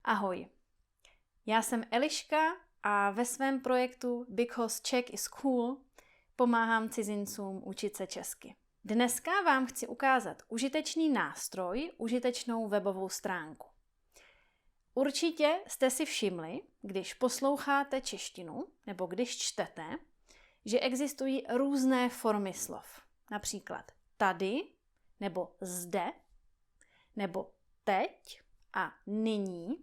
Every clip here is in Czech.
Ahoj, já jsem Eliška a ve svém projektu Because Czech is Cool pomáhám cizincům učit se česky. Dneska vám chci ukázat užitečný nástroj, užitečnou webovou stránku. Určitě jste si všimli, když posloucháte češtinu nebo když čtete, že existují různé formy slov. Například tady, nebo zde, nebo teď a nyní,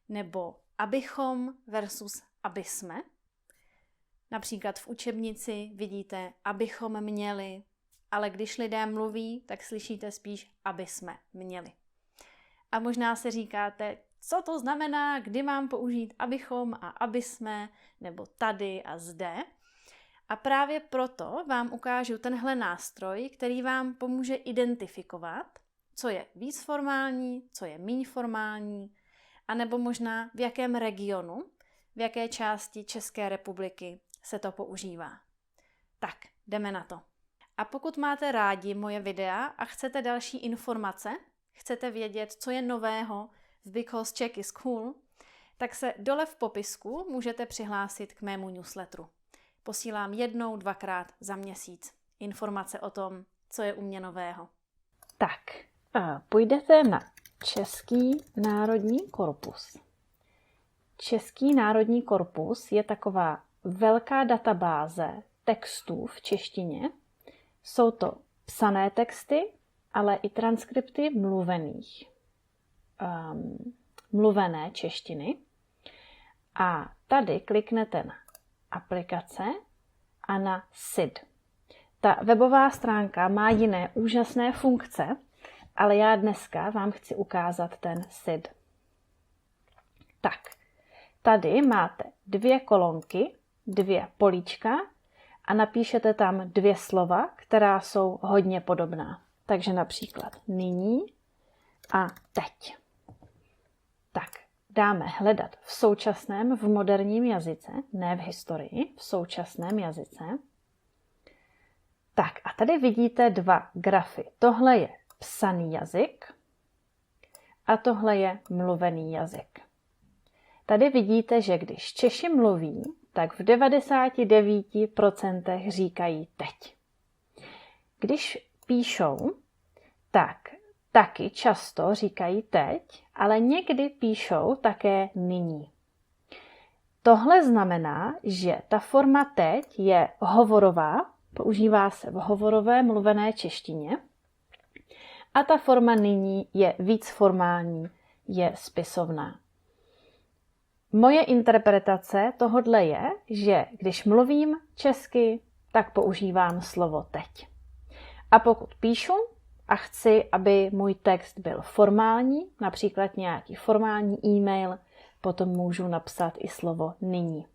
nebo abychom versus abysme. Například v učebnici vidíte abychom měli, ale když lidé mluví, tak slyšíte spíš abysme měli. A možná se říkáte, co to znamená, kdy mám použít abychom a abysme, nebo tady a zde. A právě proto vám ukážu tenhle nástroj, který vám pomůže identifikovat, co je víc formální, co je míň formální, anebo možná v jakém regionu, v jaké části České republiky se to používá. Tak, jdeme na to. A pokud máte rádi moje videa a chcete další informace, chcete vědět, co je nového v Because Czech is Cool, tak se dole v popisku můžete přihlásit k mému newsletteru. Posílám 1-2krát za měsíc informace o tom, co je u mě nového. Tak, půjdete na Český národní korpus. Český národní korpus je taková velká databáze textů v češtině. Jsou to psané texty, ale i transkripty mluvené češtiny. A tady kliknete na aplikace a na SID. Ta webová stránka má jiné úžasné funkce, ale já dneska vám chci ukázat ten SID. Tak, tady máte 2 kolonky, 2 políčka a napíšete tam 2 slova, která jsou hodně podobná. Takže například nyní a teď. Tak, dáme hledat v současném, v moderním jazyce, ne v historii, v současném jazyce. Tak a tady vidíte 2 grafy. Tohle je psaný jazyk a tohle je mluvený jazyk. Tady vidíte, že když Češi mluví, tak v 99% říkají teď. Když píšou, tak taky často říkají teď, ale někdy píšou také nyní. Tohle znamená, že ta forma teď je hovorová, používá se v hovorové mluvené češtině, a ta forma nyní je víc formální, je spisovná. Moje interpretace tohodle je, že když mluvím česky, tak používám slovo teď. A pokud píšu a chci, aby můj text byl formální, například nějaký formální e-mail, potom můžu napsat i slovo nyní.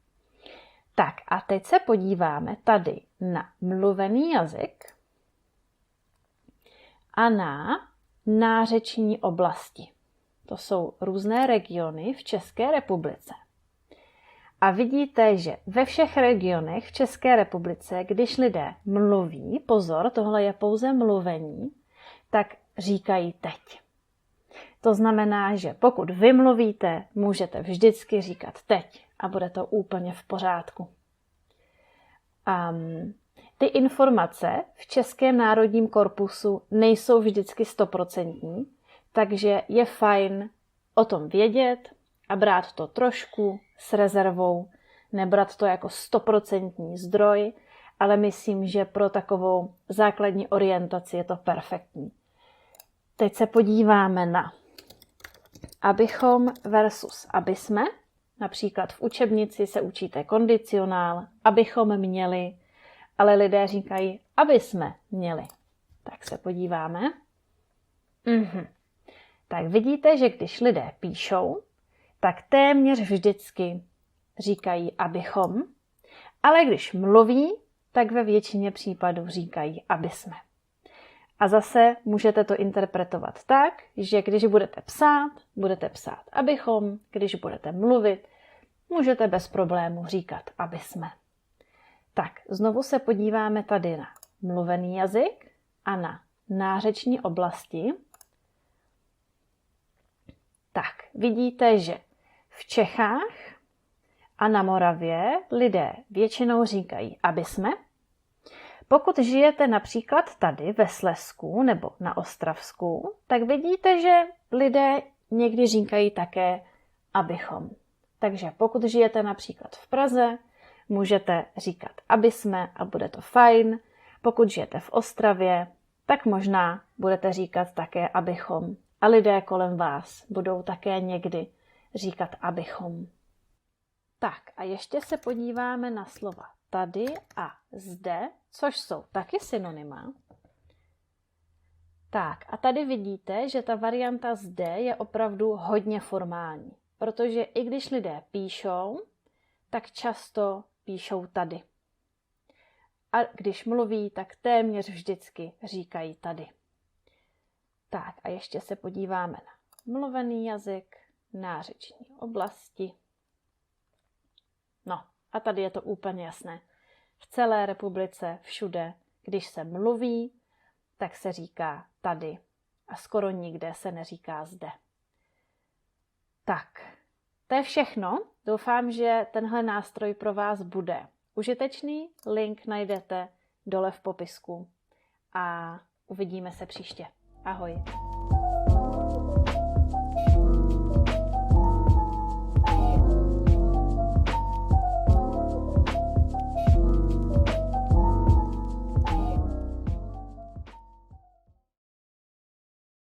Tak a teď se podíváme tady na mluvený jazyk a na nářeční oblasti. To jsou různé regiony v České republice. A vidíte, že ve všech regionech v České republice, když lidé mluví, pozor, tohle je pouze mluvení, tak říkají teď. To znamená, že pokud vy mluvíte, můžete vždycky říkat teď a bude to úplně v pořádku. Ty informace v Českém národním korpusu nejsou vždycky 100%, takže je fajn o tom vědět a brát to trošku s rezervou, nebrat to jako 100% zdroj, ale myslím, že pro takovou základní orientaci je to perfektní. Teď se podíváme na abychom versus abysme. Například v učebnici se učíte kondicionál, abychom měli, ale lidé říkají, aby jsme měli. Tak se podíváme. Tak vidíte, že když lidé píšou, tak téměř vždycky říkají abychom, ale když mluví, tak ve většině případů říkají abysme. A zase můžete to interpretovat tak, že když budete psát abychom, když budete mluvit, můžete bez problému říkat abysme. Tak, znovu se podíváme tady na mluvený jazyk a na nářeční oblasti. Tak, vidíte, že v Čechách a na Moravě lidé většinou říkají aby jsme. Pokud žijete například tady ve Slezsku nebo na Ostravsku, tak vidíte, že lidé někdy říkají také abychom. Takže pokud žijete například v Praze, můžete říkat aby jsme a bude to fajn. Pokud žijete v Ostravě, tak možná budete říkat také abychom. A lidé kolem vás budou také někdy říkat abychom. Tak a ještě se podíváme na slova tady a zde, což jsou taky synonyma. Tak a tady vidíte, že ta varianta zde je opravdu hodně formální, protože i když lidé píšou, tak často píšou tady. A když mluví, tak téměř vždycky říkají tady. Tak a ještě se podíváme na mluvený jazyk, nářeční oblasti. No a tady je to úplně jasné. V celé republice, všude, když se mluví, tak se říká tady a skoro nikde se neříká zde. Tak, to je všechno. Doufám, že tenhle nástroj pro vás bude užitečný. Link najdete dole v popisku a uvidíme se příště. Ahoj.